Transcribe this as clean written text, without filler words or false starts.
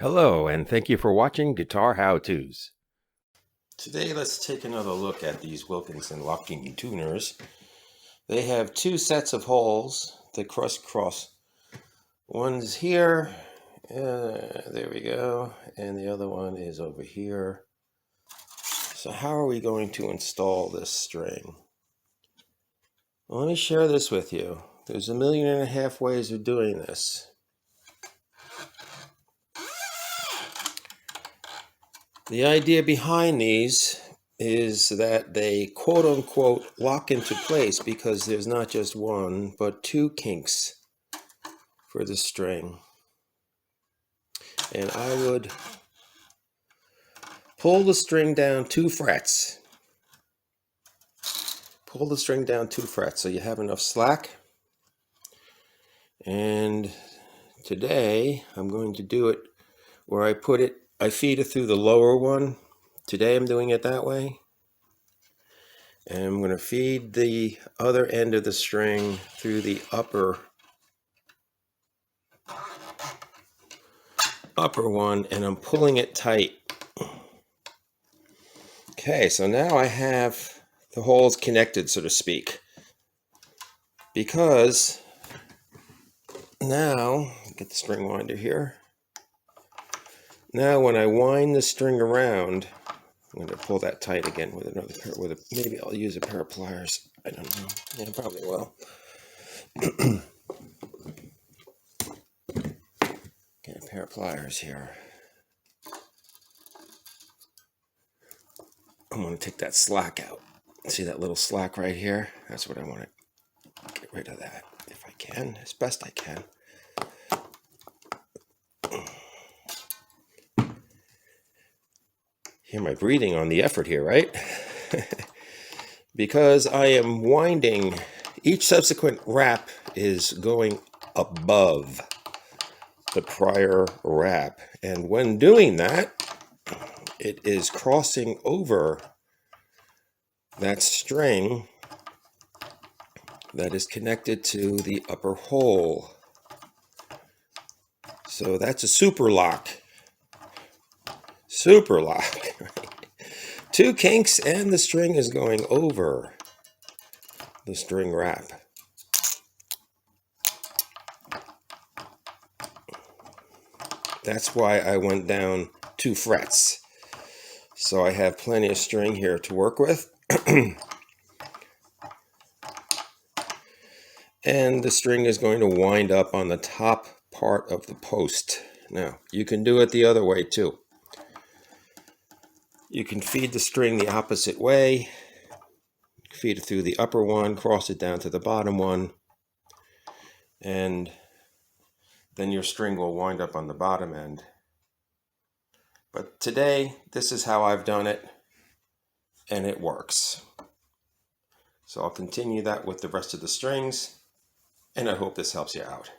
Hello, and thank you for watching Guitar How-Tos. Today, let's take another look at these Wilkinson EZ Lok Tuners. They have two sets of holes that crisscross. One's here, there we go, and the other one is over here. So how are we going to install this string? Well, let me share this with you. There's 1.5 million ways of doing this. The idea behind these is that they quote-unquote lock into place because there's not just one, but two kinks for the string. And I would pull the string down 2 frets. Pull the string down 2 frets so you have enough slack. And today I'm going to do it where I feed it through the lower one. Today I'm doing it that way. And I'm going to feed the other end of the string through the upper one, and I'm pulling it tight. Okay, so now I have the holes connected, so to speak. Because now, get the string winder here. Now when I wind the string around, I'm going to pull that tight again with another pair, maybe I'll use a pair of pliers. I don't know. Yeah, probably will. Get a pair of pliers here. I'm going to take that slack out. See that little slack right here? That's what I want to get rid of that, if I can, as best I can. Hear my breathing on the effort here, right? Because I am winding, each subsequent wrap is going above the prior wrap. And when doing that, it is crossing over that string that is connected to the upper hole. So that's a super lock. Super lock. 2 kinks and the string is going over the string wrap. That's why I went down 2 frets. So I have plenty of string here to work with. And the string is going to wind up on the top part of the post. Now, you can do it the other way too. You can feed the string the opposite way. Feed it through the upper one, cross it down to the bottom one, and then your string will wind up on the bottom end. But today, this is how I've done it, and it works. So I'll continue that with the rest of the strings, and I hope this helps you out.